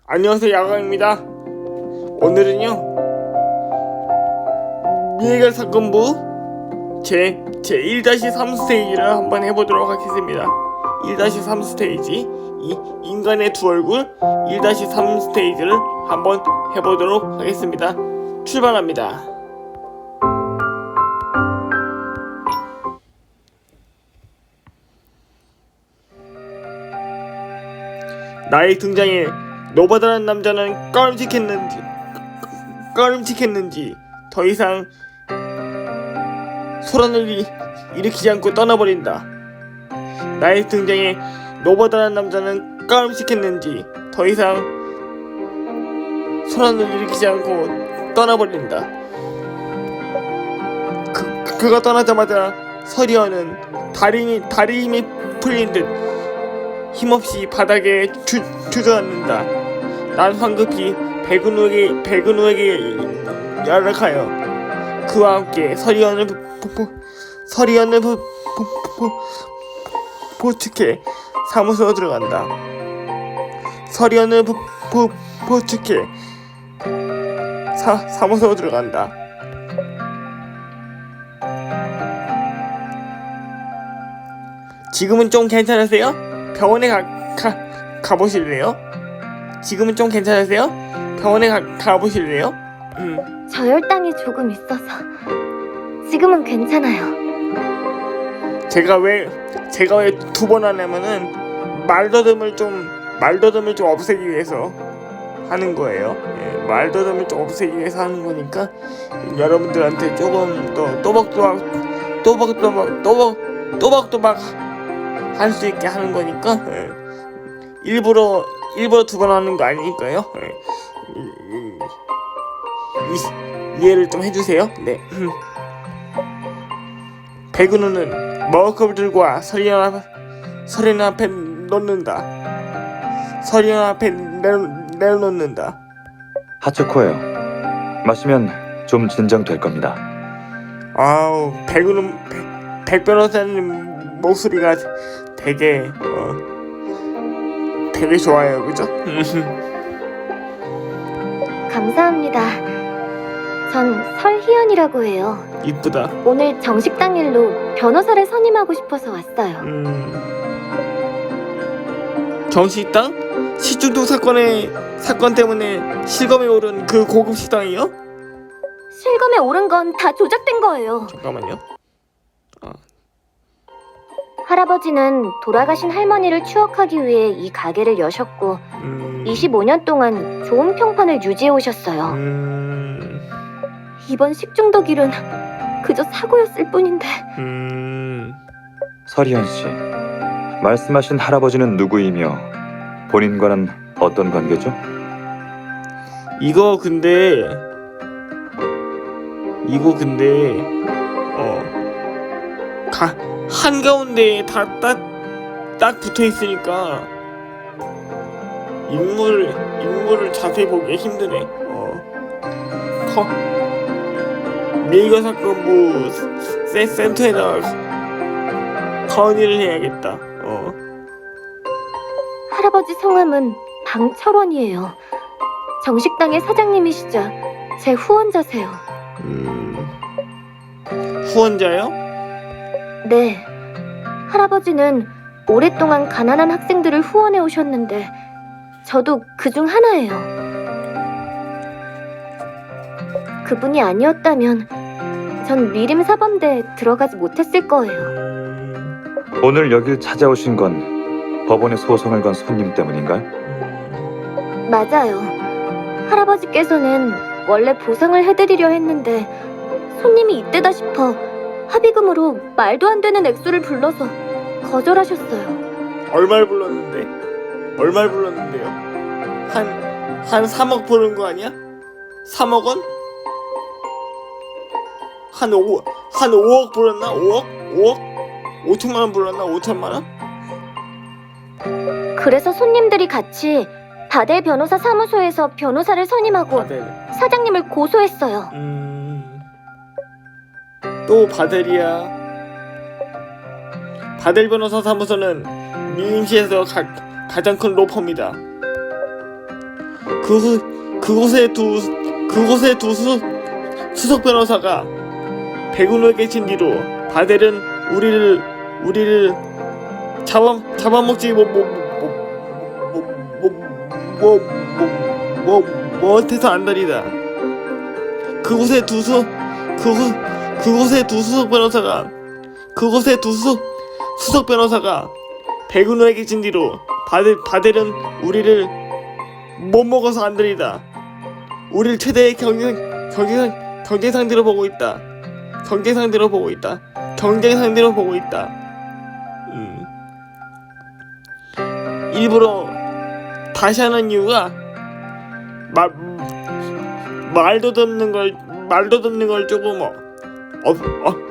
안녕하세요, 야광입니다. 오늘은요 미해결 사건부 제 1-3 스테이지를 한번 해보도록 하겠습니다. 1-3 스테이지, 이 인간의 두 얼굴 1-3 스테이지를 한번 해보도록 하겠습니다. 출발합니다. 나의 등장에 노바다라는 남자는 꺼림칙했는지 더 이상 소란을 일으키지 않고 떠나버린다. 나의 등장에 노바다라는 남자는 꺼림칙했는지 더 이상 소란을 일으키지 않고 떠나버린다. 그가 떠나자마자 서리언은 다리 힘이 풀린 듯 힘없이 바닥에 주저앉는다. 난 황급히 백은우에게 연락하여 그와 함께 서리언을 포축해 사무소로 들어간다. 서리언을 포축해 사무소로 들어간다. 지금은 좀 괜찮으세요? 병원에 가보실래요? 지금은 좀 괜찮으세요? 병원에 가보실래요? 저혈당이 조금 있어서 지금은 괜찮아요. 제가 왜 두 번 하냐면은 말더듬을 좀 없애기 위해서 하는 거예요. 말더듬을 좀 없애기 위해서 하는 거니까 여러분들한테 조금 더 또박또박 할 수 있게 하는 거니까 일부러 두 번 하는 거 아니니까요. 이해를 좀 해주세요. 네. 백은우는 머그컵을 들고 와 서리언 앞에 놓는다. 서리언 앞에 내놓는다. 하츠코예요. 마시면 좀 진정될 겁니다. 아우, 백 변호사님 목소리가 되게 좋아요, 그죠? 감사합니다. 전 설희연이라고 해요. 이쁘다. 오늘 정식 당일로 변호사를 선임하고 싶어서 왔어요. 정식당? 식중독 사건 때문에 실검에 오른 그 고급 식당이요? 실검에 오른 건 다 조작된 거예요. 잠깐만요. 할아버지는 돌아가신 할머니를 추억하기 위해 이 가게를 여셨고 25년 동안 좋은 평판을 유지해 오셨어요. 이번 식중독 일은 그저 사고였을 뿐인데. 서리현 씨, 말씀하신 할아버지는 누구이며 본인과는 어떤 관계죠? 이거 근데 한가운데에 딱 붙어 있으니까 인물을 자세히 보기 힘드네. 미해결 사건부 센터에다가 건의를 해야겠다. 할아버지 성함은 방철원이에요. 정식당의 사장님이시자 제 후원자세요. 후원자요? 네. 할아버지는 오랫동안 가난한 학생들을 후원해 오셨는데 저도 그중 하나예요. 그분이 아니었다면 전 미림 사범대에 들어가지 못했을 거예요. 오늘 여길 찾아오신 건 법원에 소송을 건 손님 때문인가요? 맞아요. 할아버지께서는 원래 보상을 해드리려 했는데 손님이 이때다 싶어 합의금으로 말도 안 되는 액수를 불러서 거절하셨어요. 얼마를 불렀는데요? 한 3억 부른 거 아니야? 3억 원? 한 5억 불렀나? 5억? 5천만 원 불렀나? 5천만 원? 그래서 손님들이 같이 바델 변호사 사무소에서 변호사를 선임하고 사장님을 고소했어요. 또 바델이야. 바델 변호사 사무소는 미임시에서 가장 큰 로펌이다. 그곳에 두 수석 변호사가 백운호에 계신 뒤로 바델은 우리를 잡아먹지 못해서 안달이다. 그곳에 두 수석 변호사가 백운호에 계신 뒤로 바델은 우리를 못 먹어서 안달이다. 우리를 최대의 경쟁 상대로 보고 있다. 일부러 다시 하는 이유가 말도 듣는 걸 조금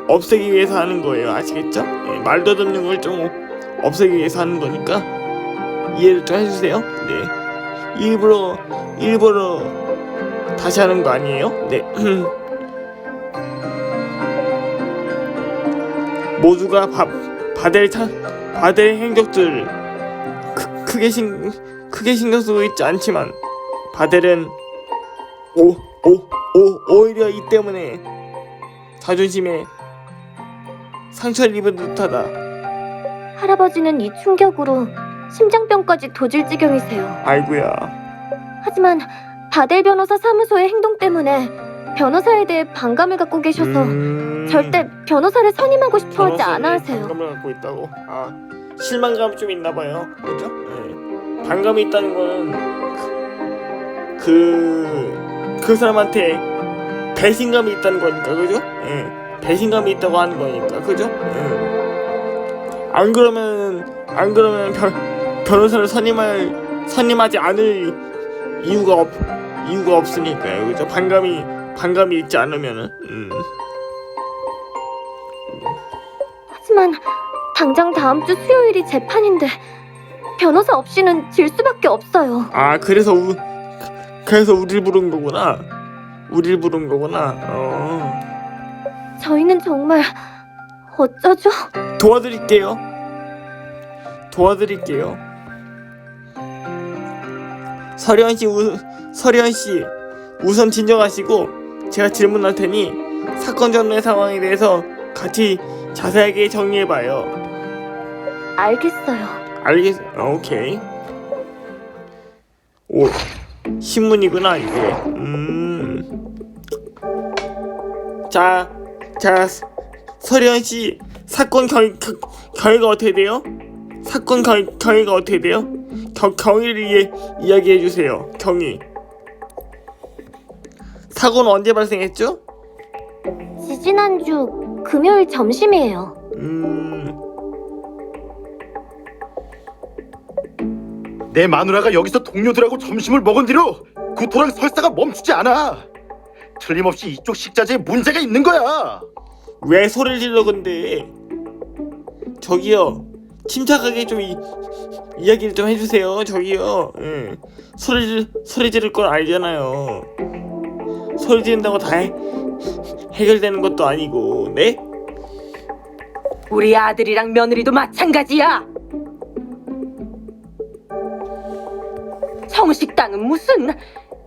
없애기 위해서 하는 거예요. 아시겠죠? 네, 말도 듣는 걸 좀 없애기 위해서 하는 거니까 이해를 좀 해주세요. 네, 일부러 다시 하는 거 아니에요? 네. 모두가 바델의 행적들 크게 신경 쓰고 있지 않지만 바델은 오히려 이 때문에 자존심에 상처를 입은 듯하다. 할아버지는 이 충격으로 심장병까지 도질 지경이세요. 아이고야. 하지만 바델 변호사 사무소의 행동 때문에 변호사에 대해 반감을 갖고 계셔서 절대 변호사를 선임하고 싶어 하지 않아 하세요. 반감을 갖고 있다고? 실망감이 좀 있나 봐요. 그죠? 네. 반감이 있다는 거는 그 사람한테 배신감이 있다는 거니까, 그죠? 네. 배신감이 있다고 하는 거니까, 그죠? 안 그러면 변호사를 선임하지 않을 이유가 없으니까요, 그죠? 반감이 있지 않으면은. 하지만 당장 다음 주 수요일이 재판인데 변호사 없이는 질 수밖에 없어요. 그래서 우리를 부른 거구나. 저희는 정말 어쩌죠? 도와드릴게요. 서리언 씨 우선 진정하시고 제가 질문할 테니 사건 전의 상황에 대해서 같이 자세하게 정리해봐요. 알겠어요. 오케이. 오, 신문이구나 이게. 자, 서리언 씨 사건 경위가 어떻게 돼요? 경위를 이야기해 주세요. 경위. 사고는 언제 발생했죠? 지지난주 금요일 점심이에요. 내 마누라가 여기서 동료들하고 점심을 먹은 뒤로 구토랑 설사가 멈추지 않아. 틀림없이 이쪽 식자재에 문제가 있는 거야. 왜 소리를 질러 근데? 저기요, 침착하게 좀 이야기를 좀 해주세요. 저기요. 소리 지를 건 알잖아요. 소리 지른다고 다 해결되는 것도 아니고. 네? 우리 아들이랑 며느리도 마찬가지야. 청식당은 무슨?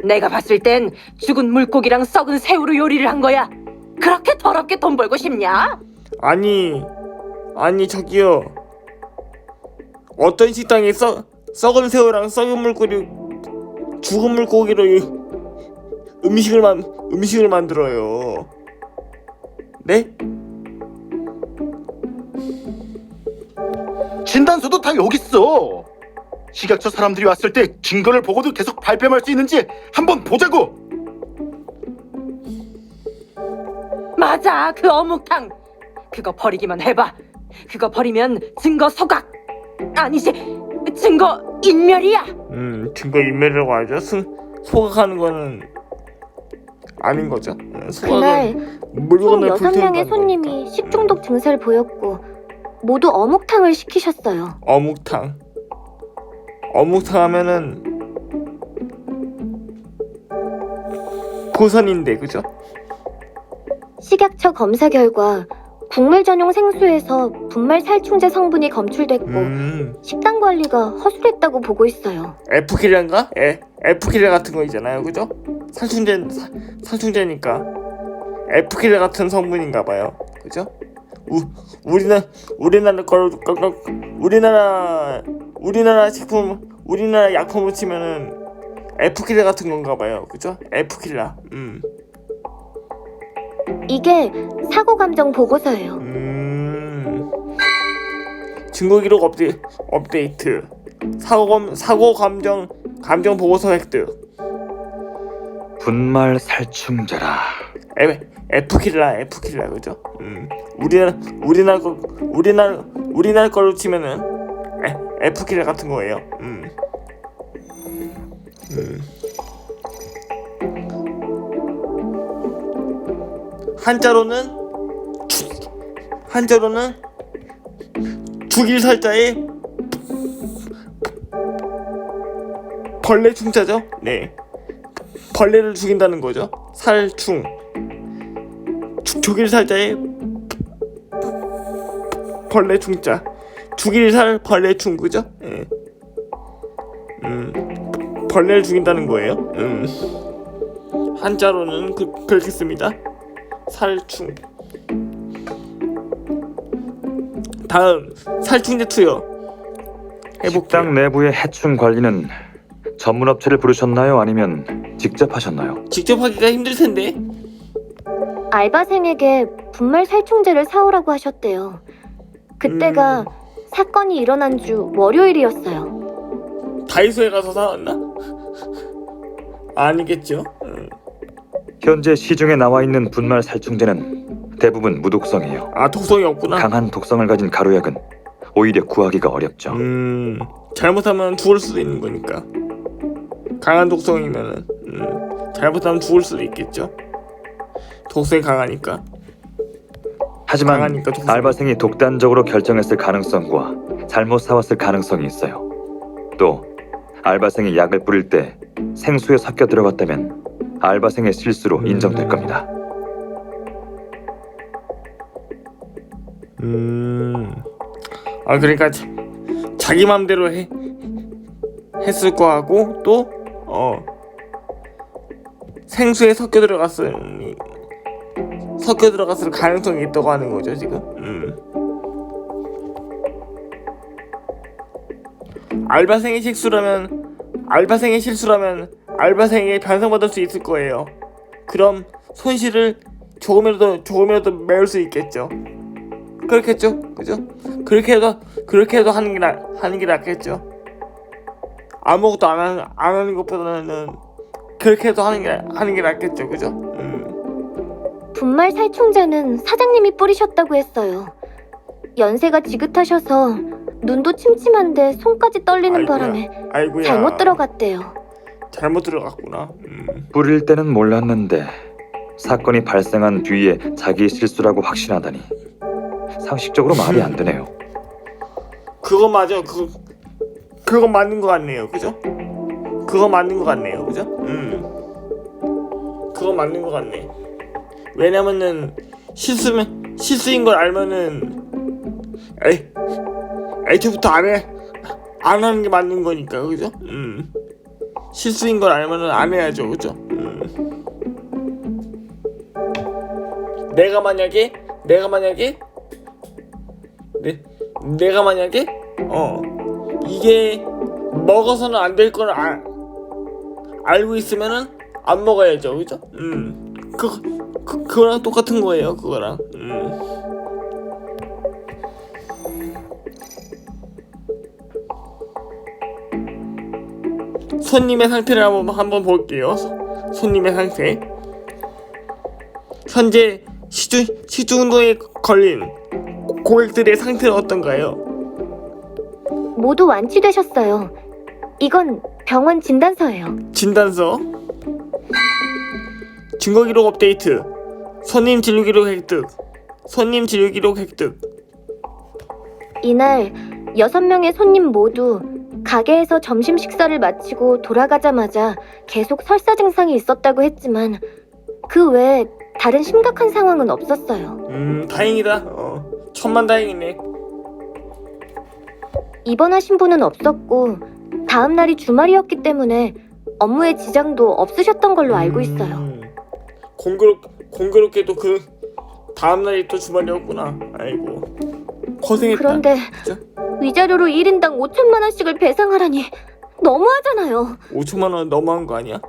내가 봤을 땐 죽은 물고기랑 썩은 새우로 요리를 한 거야. 그렇게 더럽게 돈 벌고 싶냐? 아니 저기요, 어떤 식당에 썩은 새우랑 썩은 물고기, 죽은 물고기로 음식을 만들어요. 네? 진단서도 다 여기 있어. 식약처 사람들이 왔을 때 증거를 보고도 계속 발뺌할 수 있는지 한번 보자고. 맞아, 그 어묵탕. 그거 버리기만 해봐. 그거 버리면 증거 소각. 아니지, 증거 인멸이야. 증거 인멸이라고 하죠. 소각하는 거는 아닌 거죠. 그날 총 물건을 6명의 손님이 식중독 증세를 보였고 모두 어묵탕을 시키셨어요. 어묵탕 하면은 고선인데, 그죠? 식약처 검사 결과 국물 전용 생수에서 분말 살충제 성분이 검출됐고 식당 관리가 허술했다고 보고 있어요. F킬인가? F킬러 같은 거 있잖아요, 그죠? 살충제니까 F킬러 같은 성분인가봐요, 그죠? 우리나라 약품을 치면은 F킬러 같은 건가봐요, 그죠? F킬러. 이게 사고 감정 보고서예요. 증거 기록 업데이트. 사고 감정 보고서 획득. 분말 살충제라. F킬러 그죠? 우리나라 걸로 치면은 F킬러 같은 거예요. 한자로는 죽일 살자에 벌레 충자죠. 네, 벌레를 죽인다는 거죠. 살충. 죽일 살자에 벌레 충자. 죽일 살 벌레 충, 그죠? 네. 벌레를 죽인다는 거예요. 한자로는 그렇게 씁니다. 살충. 다음 살충제 투여 해볼게요. 식당 내부의 해충 관리는 전문 업체를 부르셨나요? 아니면 직접 하셨나요? 직접 하기가 힘들 텐데. 알바생에게 분말 살충제를 사오라고 하셨대요. 그때가 사건이 일어난 주 월요일이었어요. 다이소에 가서 사왔나? 아니겠죠. 현재 시중에 나와 있는 분말 살충제는 대부분 무독성이에요. 아, 독성이 없구나. 강한 독성을 가진 가루약은 오히려 구하기가 어렵죠. 잘못하면 죽을 수도 있는 거니까. 강한 독성이면은 잘못하면 죽을 수도 있겠죠. 독성이 강하니까. 하지만 강하니까 독성이. 알바생이 독단적으로 결정했을 가능성과 잘못 사왔을 가능성이 있어요. 또 알바생이 약을 뿌릴 때 생수에 섞여 들어갔다면 알바생의 실수로 인정될 겁니다. 그러니까 자기 맘대로 했을 거하고 또 생수에 섞여 들어갔을 가능성이 있다고 하는 거죠, 지금. 알바생의 실수라면 알바생에게 변상받을 수 있을 거예요. 그럼 손실을 조금이라도 메울 수 있겠죠. 그렇겠죠, 그죠? 그렇게 해도 하는 게 낫겠죠. 아무것도 안 하는 것보다는 그렇게 해도 하는 게 낫겠죠, 그죠? 분말 살충제는 사장님이 뿌리셨다고 했어요. 연세가 지긋하셔서 눈도 침침한데 손까지 떨리는 바람에 아이고야. 잘못 들어갔대요. 잘못 들어갔구나. 뿌릴 때는 몰랐는데 사건이 발생한 뒤에 자기 실수라고 확신하다니 상식적으로 말이 안 되네요. 그거 맞아. 그거 맞는 것 같네요, 그죠? 그거 맞는 것 같네요, 그죠? 그거 맞는 것 같네. 왜냐면은 실수인 걸 알면은 애초부터 안 하는 게 맞는 거니까, 그죠? 실수인 걸 알면은 안 해야죠, 그죠? 내가 만약에 이게 먹어서는 안 될 걸 알고 있으면은 안 먹어야죠, 그죠? 그거랑 똑같은 거예요, 그거랑. 손님의 상태를 한번 볼게요. 손님의 상태. 현재 시중운동에 걸린 고객들의 상태는 어떤가요? 모두 완치되셨어요. 이건 병원 진단서예요. 진단서. 증거기록 업데이트. 손님 진료기록 획득. 이날 6명의 손님 모두 가게에서 점심 식사를 마치고 돌아가자마자 계속 설사 증상이 있었다고 했지만 그 외에 다른 심각한 상황은 없었어요. 다행이다. 천만다행이네. 입원하신 분은 없었고 다음 날이 주말이었기 때문에 업무에 지장도 없으셨던 걸로 알고 있어요. 공교롭게도 그 다음날이 또 주말이었구나. 아이고 고생했다. 그런데 진짜? 위자료로 1인당 5천만 원씩을 배상하라니 너무하잖아요. 5천만 원 너무한 거 아니야?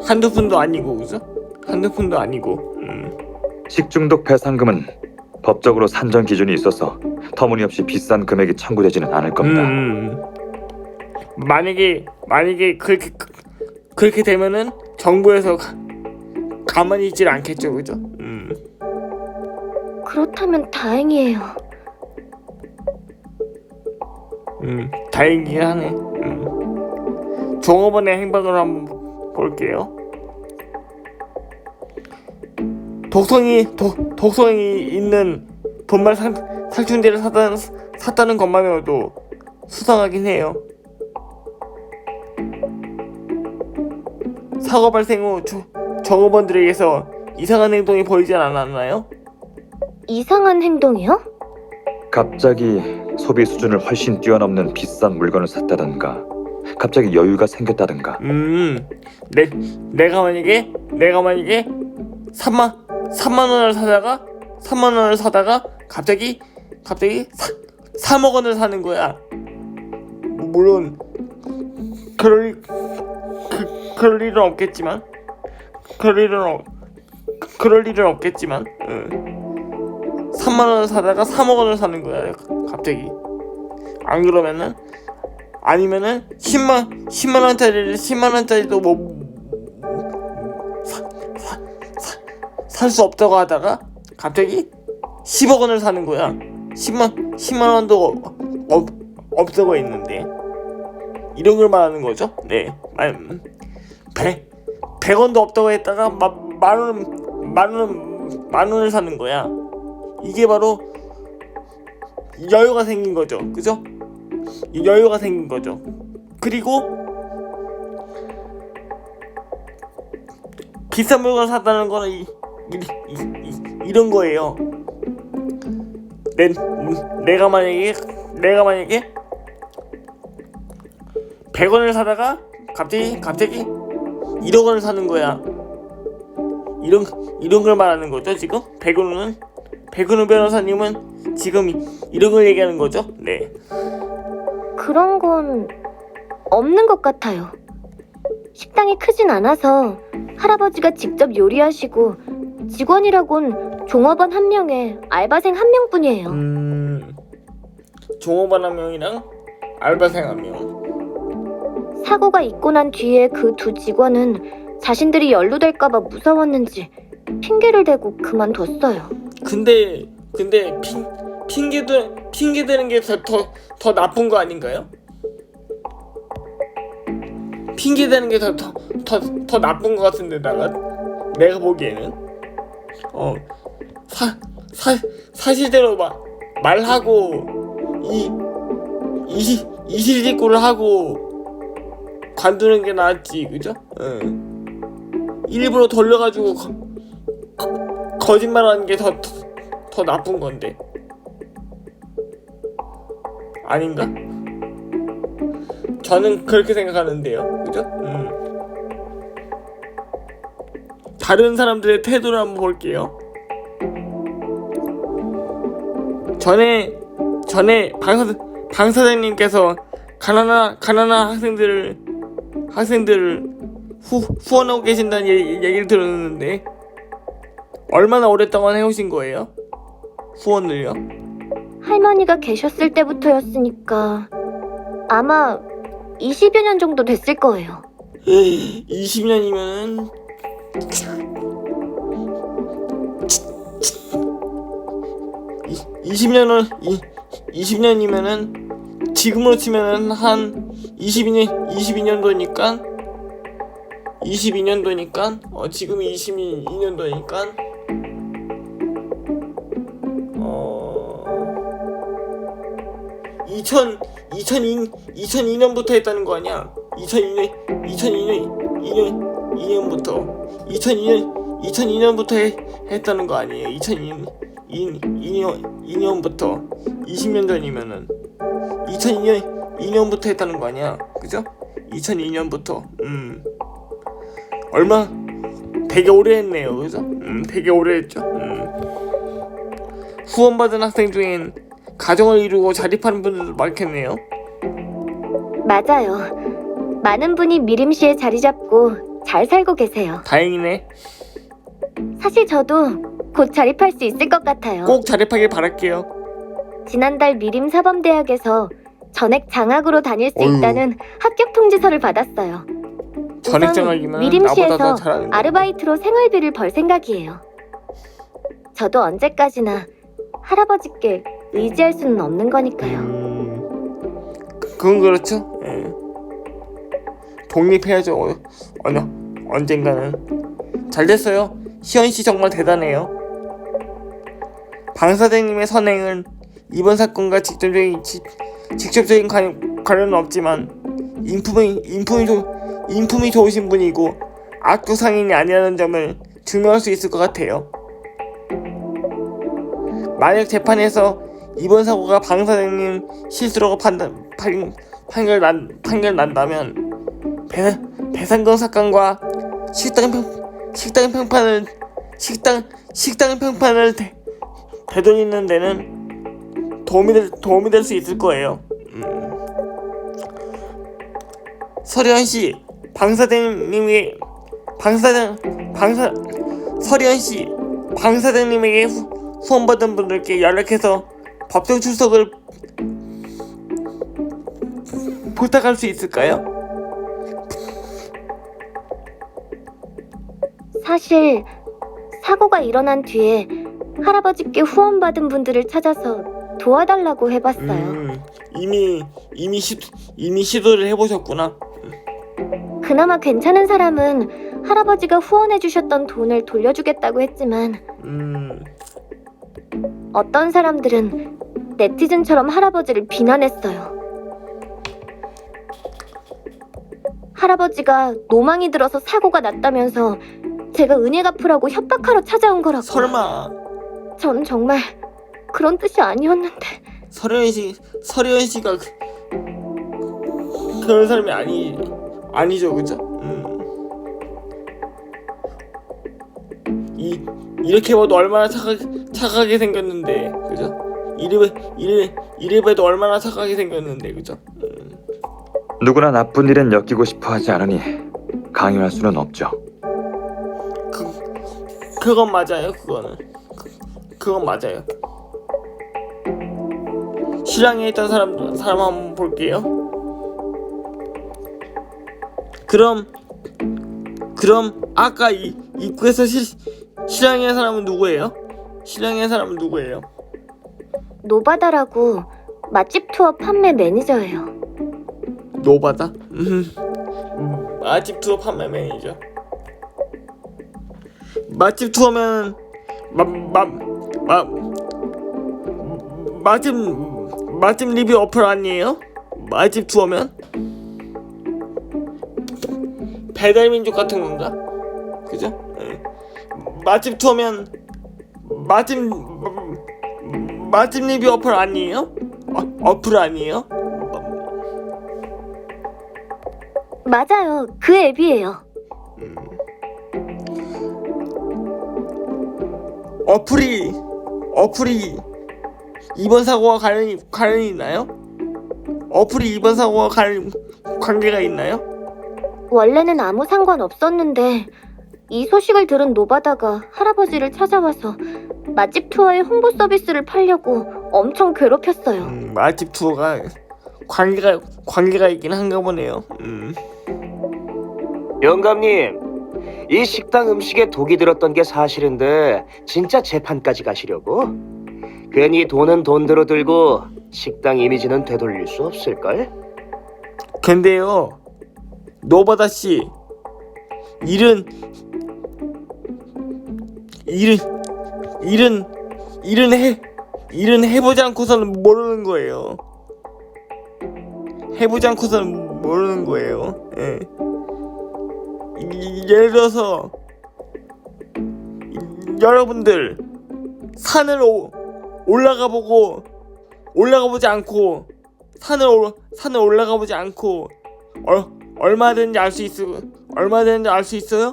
한두 푼도 아니고 그죠? 한두 푼도 아니고. 식중독 배상금은 법적으로 산정 기준이 있어서 터무니없이 비싼 금액이 청구되지는 않을 겁니다. 만약에 그렇게 되면은 정부에서 가만히 있질 않겠죠, 그죠? 그렇다면 다행이에요. 다행이긴 하네. 종업원의 행방을 한번 볼게요. 독성이 있는 분말 살충제를 샀다는 것만으로도 수상하긴 해요. 사고 발생 후 종업원들에게서 이상한 행동이 보이지 않았나요? 이상한 행동이요? 갑자기 소비 수준을 훨씬 뛰어넘는 비싼 물건을 샀다던가 갑자기 여유가 생겼다던가 내가 만약에 3만 원을 사다가 갑자기 3억 원을 사는 거야. 물론 그럴 일은 없겠지만 3만 원을 사다가 3억 원을 사는 거야 갑자기. 안 그러면은 아니면은 10만 원짜리도 뭐 살 수 없다고 하다가 갑자기 10억 원을 사는 거야. 10만 원도 없다고 있는데 이런 걸 말하는 거죠. 네. 100원도 없다고 했다가 만 원을 사는 거야. 이게 바로 여유가 생긴 거죠. 그죠? 여유가 생긴 거죠. 그리고 비싼 물건을 샀다는 거는 이런 거예요. 내가 만약에 100원을 사다가 갑자기 1억 원을 사는 거야. 이런 걸 말하는 거죠. 지금 백은우 변호사님은 지금 이런 걸 얘기하는 거죠. 네. 그런 건 없는 것 같아요. 식당이 크진 않아서 할아버지가 직접 요리하시고 직원이라곤 종업원 1명에 알바생 1명뿐이에요. 종업원 1명이랑 알바생 1명. 사고가 있고 난 뒤에 그 두 직원은 자신들이 연루될까봐 무서웠는지 핑계를 대고 그만뒀어요. 근데 핑계 대는 게 더 나쁜 거 아닌가요? 핑계 대는 게 더 나쁜 거 같은데 내가 보기에는 사실대로 말하고 이실직고를 하고 관두는 게 낫지, 그죠? 일부러 돌려가지고 거짓말하는 게 더 나쁜 건데 아닌가? 저는 그렇게 생각하는데요, 그죠? 다른 사람들의 태도를 한번 볼게요. 전에 방 사장님께서 가난한 학생들을 후원하고 계신다는 얘기를 들었는데 얼마나 오랫동안 해오신 거예요? 후원을요? 할머니가 계셨을 때부터였으니까 아마 20여 년 정도 됐을 거예요. 20년이면은 20년이면은 지금으로 치면은 한 22년도니까 지금이 22년도니까 2002년부터 했다는 거 아니야? 2002년부터 했다는 거 아니에요? 2002년부터 20년 전이면은 2002년부터 했다는 거 아니야? 그죠? 2002년부터 얼마 되게 오래 했네요. 그죠? 되게 오래 했죠. 후원받은 학생 중엔 가정을 이루고 자립하는 분들도 많겠네요. 맞아요. 많은 분이 미림시에 자리 잡고 잘 살고 계세요. 다행이네. 사실 저도 곧 자립할 수 있을 것 같아요. 꼭 자립하길 바랄게요. 지난달 미림 사범대학에서 전액 장학으로 다닐 수 어휴. 있다는 합격 통지서를 받았어요. 전액 우선 장학이면 미림시에서 나보다 더 잘하는 거. 아르바이트로 생활비를 벌 생각이에요. 저도 언제까지나 할아버지께 의지할 수는 없는 거니까요. 그건 그렇죠. 예. 독립해야죠. 언젠가는. 잘 됐어요. 시연 씨 정말 대단해요. 방사대님의 선행은 이번 사건과 직접적인 관련은 없지만 인품이 좋으신 분이고 악독 상인이 아니라는 점을 증명할 수 있을 것 같아요. 만약 재판에서 이번 사고가 방사대님 실수라고 판결 난다면 배상금 사건과 식당 평판을 되돌리는 데는 도움이 될 수 있을 거예요. 서리현 씨, 방사대님에게 후원받은 분들께 연락해서 법정 출석을 부탁할 수 있을까요? 사실 사고가 일어난 뒤에 할아버지께 후원받은 분들을 찾아서 도와달라고 해봤어요. 이미 시도를 해보셨구나. 그나마 괜찮은 사람은 할아버지가 후원해주셨던 돈을 돌려주겠다고 했지만 어떤 사람들은 네티즌처럼 할아버지를 비난했어요. 할아버지가 노망이 들어서 사고가 났다면서 제가 은혜 갚으라고 협박하러 찾아온 거라고. 설마 전 정말 그런 뜻이 아니었는데. 서리현 씨가 그런 사람이 아니죠, 그죠? 이렇게 봐도 얼마나 착하게 생겼는데, 그죠? 이래 봐도 얼마나 착하게 생겼는데, 그죠? 누구나 나쁜 일엔 엮이고 싶어 하지 않으니 강요할 수는 없죠. 그건 맞아요. 그건 맞아요. 실랑이에 있던 사람 한번 볼게요. 그럼 아까 입구에서 실랑이한 사람은 누구예요? 노바다라고 맛집 투어 판매 매니저예요. 노바다? 맛집 투어 판매 매니저. 맛집 투어면 맛집 리뷰 어플 아니에요? 맛집 투어면 배달민족 같은 건가? 그죠? 맛집 투어면 맛집 리뷰 어플 아니에요? 어플 아니에요? 맞아요. 그 앱이에요. 어플이 이번 사고와 관련이 있나요? 어플이 이번 사고와 관계가 있나요? 원래는 아무 상관 없었는데 이 소식을 들은 노바다가 할아버지를 찾아와서 맛집 투어의 홍보 서비스를 팔려고 엄청 괴롭혔어요. 맛집 투어가 관계가 있긴 한가 보네요. 영감님, 이 식당 음식에 독이 들었던 게 사실인데 진짜 재판까지 가시려고? 괜히 돈은 돈대로 들고 식당 이미지는 되돌릴 수 없을걸? 근데요, 노바다 씨, 일은 해보지 않고서는 모르는 거예요. 예. 예를 들어서 여러분들 산을 올라가 보지 않고 얼마든지 알 수 있어요?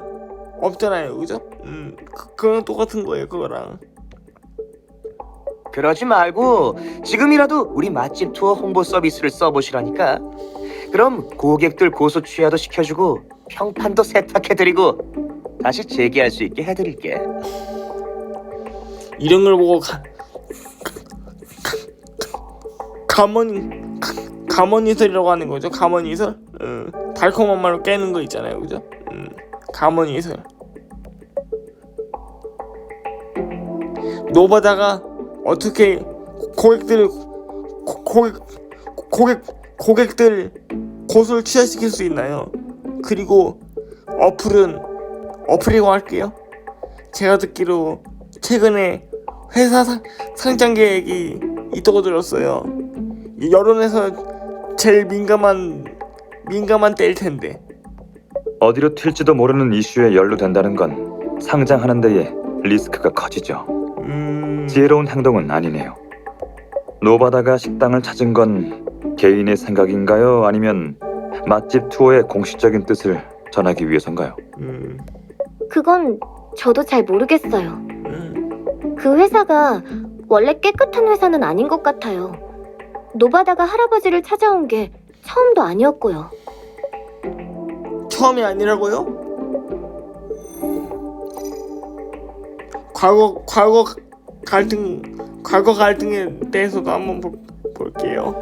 없잖아요, 그죠? 그거랑 똑같은 거예요, 그거랑. 그러지 말고 지금이라도 우리 맛집 투어 홍보 서비스를 써보시라니까. 그럼 고객들 고소 취하도 시켜주고 평판도 세탁해드리고 다시 재기할 수 있게 해드릴게. 이런 걸 보고 가모니설이라고 하는 거죠. 가모니설. 달콤한 말로 깨는 거 있잖아요, 그죠? 가모니설. 노바다가 어떻게 고객들 고소를 취하시킬 수 있나요? 그리고 어플이라고 할게요. 제가 듣기로 최근에 회사 상장 계획이 있다고 들었어요. 여론에서 제일 민감한 때일 텐데. 어디로 튈지도 모르는 이슈에 연루된다는 건 상장하는 데에 리스크가 커지죠. 지혜로운 행동은 아니네요. 노바다가 식당을 찾은 건 개인의 생각인가요? 아니면 맛집 투어의 공식적인 뜻을 전하기 위해서인가요? 그건 저도 잘 모르겠어요. 그 회사가 원래 깨끗한 회사는 아닌 것 같아요. 노바다가 할아버지를 찾아온 게 처음도 아니었고요. 처음이 아니라고요? 과거 갈등에 대해서도 한번 볼게요.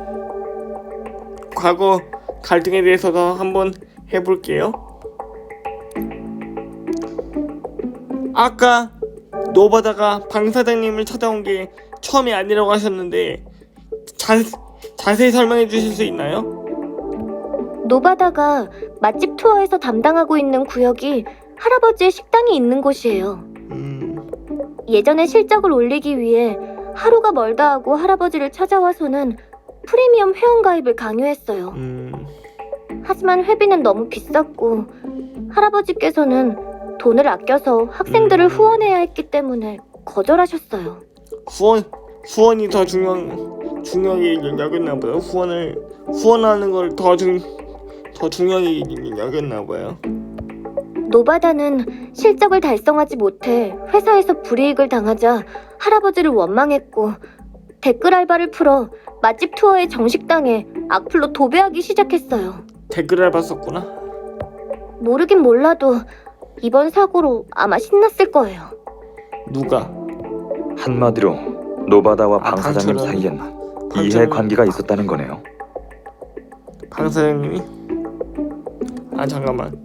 과거 갈등에 대해서도 한번 해볼게요. 아까 노바다가 방 사장님을 찾아온 게 처음이 아니라고 하셨는데 자세히 설명해 주실 수 있나요? 노바다가 맛집 투어에서 담당하고 있는 구역이 할아버지의 식당이 있는 곳이에요. 예전에 실적을 올리기 위해 하루가 멀다 하고 할아버지를 찾아와서는 프리미엄 회원가입을 강요했어요. 하지만 회비는 너무 비쌌고 할아버지께서는 돈을 아껴서 학생들을 후원해야 했기 때문에 거절하셨어요. 후원이 더 중요하게 여겼나 봐요. 후원하는 걸 더 중요하게 여겼나 봐요. 노바다는 실적을 달성하지 못해 회사에서 불이익을 당하자 할아버지를 원망했고 댓글 알바를 풀어 맛집 투어의 정식당에 악플로 도배하기 시작했어요. 댓글 알바 썼구나. 모르긴 몰라도 이번 사고로 아마 신났을 거예요. 누가? 한마디로 노바다와 방 사장님 방처럼. 사이엔 방처럼. 이해관계가 있었다는 거네요. 방 사장님이? 아 잠깐만.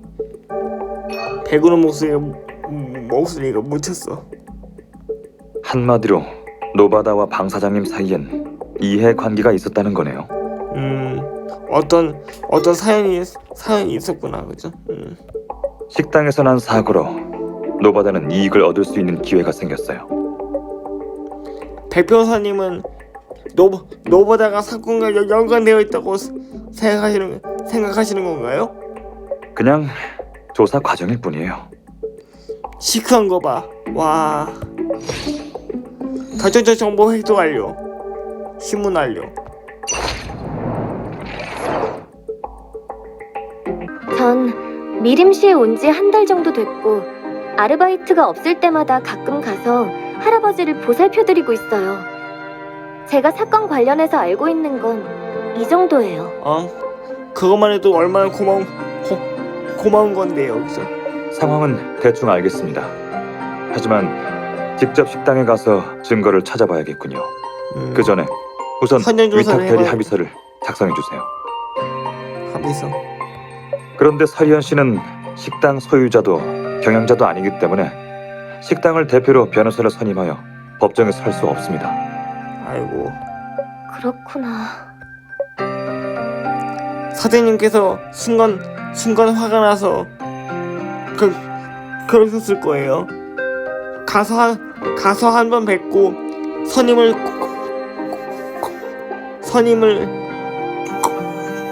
배구는 목소리가 묻혔어. 한마디로 노바다와 방 사장님 사이엔 이해관계가 있었다는 거네요. 어떤 사연이 있었구나, 그죠? 식당에서 난 사고로 노바다는 이익을 얻을 수 있는 기회가 생겼어요. 백 변호사님은 노바다가 사건과 연관되어 있다고 생각하시는 건가요? 그냥 조사 과정일 뿐이에요. 시크한 거 봐. 와. 결정적 정보 획득 완료. 신문 완료. 전 미림시에 온 지 한 달 정도 됐고 아르바이트가 없을 때마다 가끔 가서 할아버지를 보살펴드리고 있어요. 제가 사건 관련해서 알고 있는 건 이 정도예요. 그것만 해도 얼마나 고마운 건데요, 그죠? 상황은 대충 알겠습니다. 하지만 직접 식당에 가서 증거를 찾아봐야겠군요. 그 전에 우선 현장 조사를 위탁 대리 해봐야- 합의서를 작성해 주세요. 합의서. 그런데 서희연 씨는 식당 소유자도 경영자도 아니기 때문에 식당을 대표로 변호사를 선임하여 법정에 설 수 없습니다. 아이고. 그렇구나. 사장님께서 순간 화가 나서 그러셨을 거예요. 가서 한 번 뵙고 선임을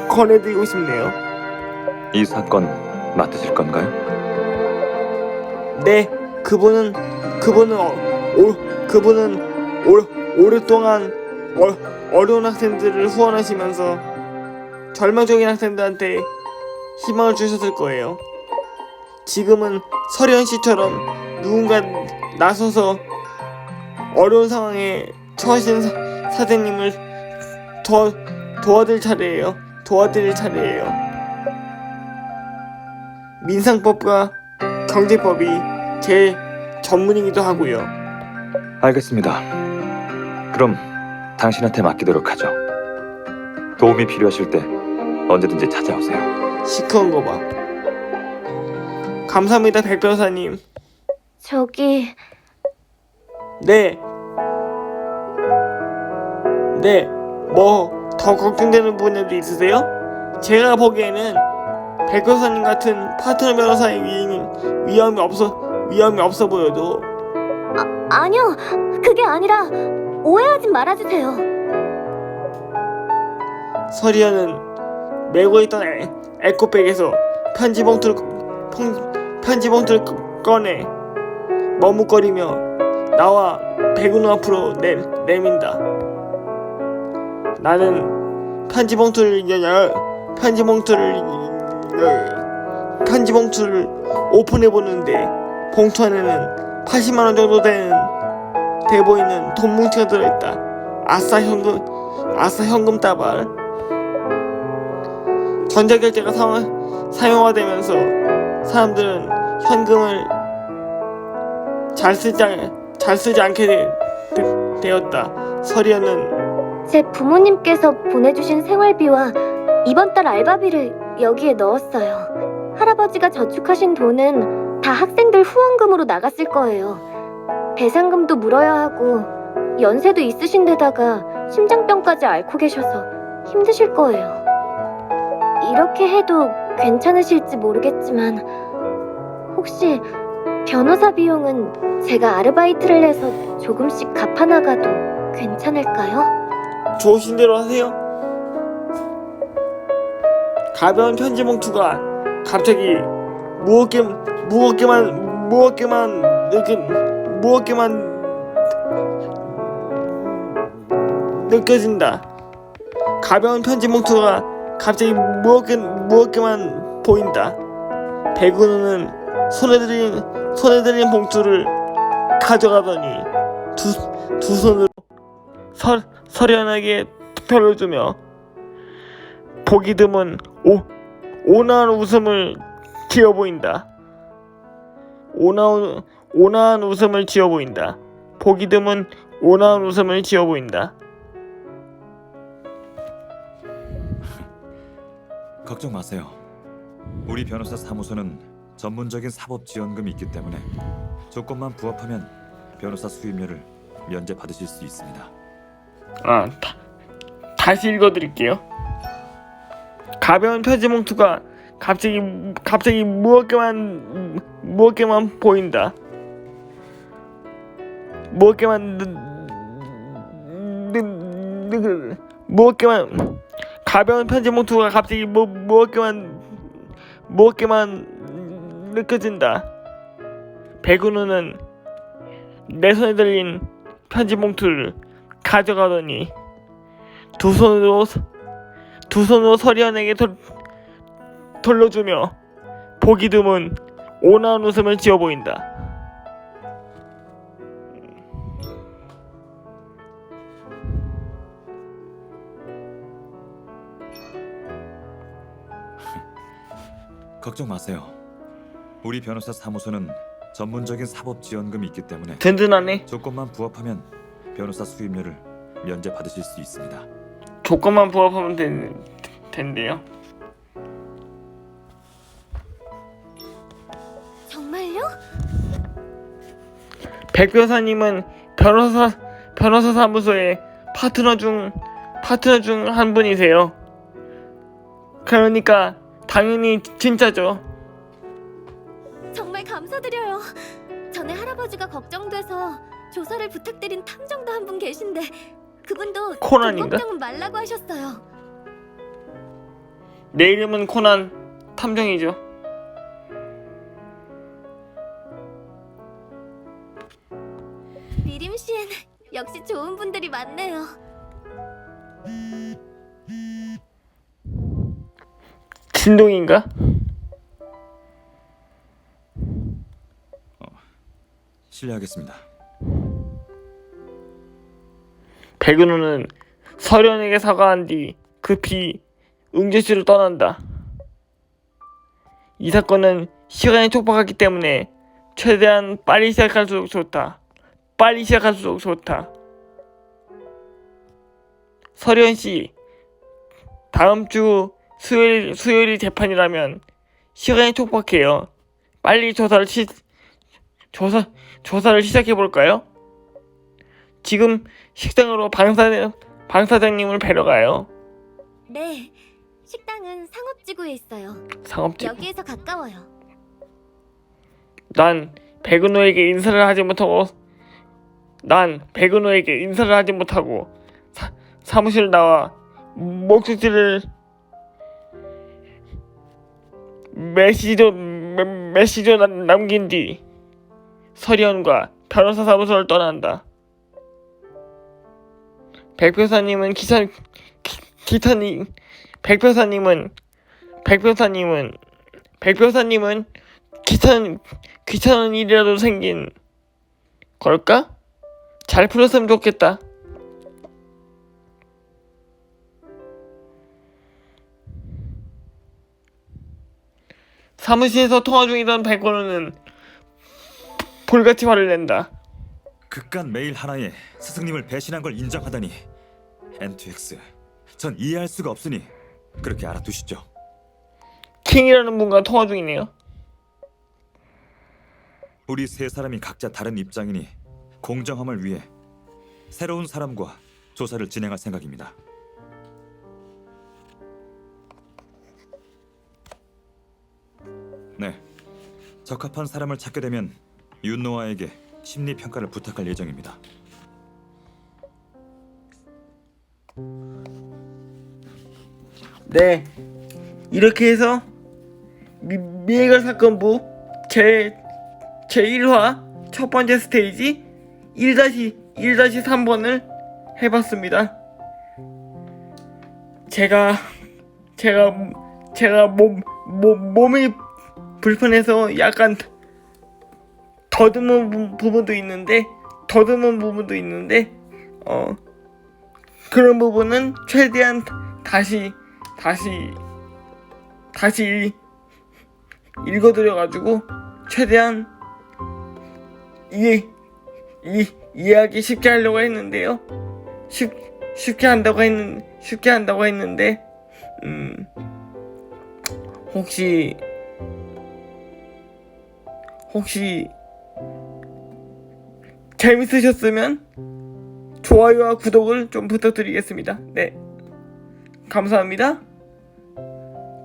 권해드리고 싶네요. 이 사건 맡으실 건가요? 네, 그분은 오랫동안 어려운 학생들을 후원하시면서 절망적인 학생들한테 희망을 주셨을 거예요. 지금은 서리현 씨처럼 누군가 나서서 어려운 상황에 처하신 사장님을 도와드릴 차례예요. 민상법과 경제법이 제 전문이기도 하고요. 알겠습니다. 그럼 당신한테 맡기도록 하죠. 도움이 필요하실 때 언제든지 찾아오세요. 시크한 거 봐. 감사합니다, 백 변호사님. 저기 네, 뭐 더 걱정되는 부분도 있으세요? 제가 보기에는 백 변호사님 같은 파트너 변호사의 위험이 없어 보여도 아니요, 그게 아니라 오해하지 말아주세요. 서리현은 메고 있던 에코백에서 편지 봉투를 꺼내 머뭇거리며 나와 백은호 앞으로 내민다. 나는 편지 봉투를 오픈해 보는데 봉투 안에는 80만 원 정도 돼 보이는 돈 뭉치가 들어있다. 아싸 현금 따발. 전자결제가 사용화되면서 사람들은 현금을 잘 쓰지 않게 되었다. 서리현은 제 부모님께서 보내주신 생활비와 이번 달 알바비를 여기에 넣었어요. 할아버지가 저축하신 돈은 다 학생들 후원금으로 나갔을 거예요. 배상금도 물어야 하고 연세도 있으신 데다가 심장병까지 앓고 계셔서 힘드실 거예요. 이렇게 해도 괜찮으실지 모르겠지만 혹시 변호사 비용은 제가 아르바이트를 해서 조금씩 갚아나가도 괜찮을까요? 좋으신 대로 하세요. 가벼운 편지 봉투가 갑자기 무겁게만 느껴진다. 가벼운 편지 봉투가 갑자기 무겁게만 보인다. 백은호는 손에 들린 봉투를 가져가더니 두 손으로 서련하게 펴려주며 보기 드문 온화한 웃음을 지어 보인다. 온화한 웃음을 지어 보인다. 보기 드문 온화한 웃음을 지어 보인다. 걱정 마세요. 우리 변호사 사무소는 전문적인 사법지원금이 있기 때문에 조건만 부합하면 변호사 수임료를 면제받으실 수 있습니다. 다시 읽어드릴게요. 가벼운 편지 봉투가 갑자기 무겁게만 보인다. 가벼운 편지 봉투가 갑자기 무겁게만 느껴진다. 백은호는 내 손에 들린 편지 봉투를 가져가더니 두 손으로 서리현에게 돌려주며 보기 드문 온화한 웃음을 지어 보인다. 걱정 마세요. 우리 변호사 사무소는 전문적인 사법지원금이 있기 때문에 든든하네. 조건만 부합하면 변호사 수임료를 면제받으실 수 있습니다. 조건만 부합하면 된대요. 정말요? 백 변호사님은 변호사 사무소의 파트너 중 한 분이세요. 그러니까 당연히 진짜죠. 정말 감사드려요. 전에 할아버지가 걱정돼서 조사를 부탁드린 탐정도 한 분 계신데 그분도 코난인가? 걱정은 말라고 하셨어요. 내 이름은 코난 탐정이죠. 미림시엔 역시 좋은 분들이 많네요. 진동인가? 실례하겠습니다. 백은호는 서련에게 사과한 뒤 급히 응접실을 떠난다. 이 사건은 시간이 촉박하기 때문에 최대한 빨리 시작할수록 좋다. 빨리 시작할수록 좋다. 서련 씨, 다음 주 수요일이 재판이라면 시간이 촉박해요. 빨리 조사를 시작해 볼까요? 지금 식당으로 방사장님을 뵈러 가요. 네, 식당은 상업지구에 있어요. 상업지. 여기에서 가까워요. 난 백은호에게 인사를 하지 못하고 사무실 나와 목적지를 메시지로 남긴 뒤 서리언과 변호사 사무소를 떠난다. 백변호사님은 귀찮은 일이라도 생긴 걸까? 잘 풀었으면 좋겠다. 사무실에서 통화 중이던 백건우는 불같이 화를 낸다. 그깟 메일 하나에 스승님을 배신한 걸 인정하다니. N2X, 전 이해할 수가 없으니 그렇게 알아두시죠. 킹이라는 분과 통화 중이네요. 우리 세 사람이 각자 다른 입장이니 공정함을 위해 새로운 사람과 조사를 진행할 생각입니다. 네, 적합한 사람을 찾게 되면 윤노아에게 심리 평가를 부탁할 예정입니다. 네, 이렇게 해서 미해결 사건부 제1화 첫 번째 스테이지 1-1-3번을 해봤습니다. 제가 몸이 불편해서 약간 더듬은 부분도 있는데 그런 부분은 최대한 다시 읽어드려가지고 최대한 이해하기 쉽게 하려고 했는데요. 쉽게 한다고 했는데 혹시 재밌으셨으면 좋아요와 구독을 좀 부탁드리겠습니다. 네, 감사합니다.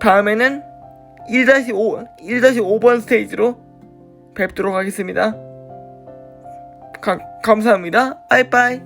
다음에는 1-5번 스테이지로 뵙도록 하겠습니다. 감사합니다. 빠이빠이.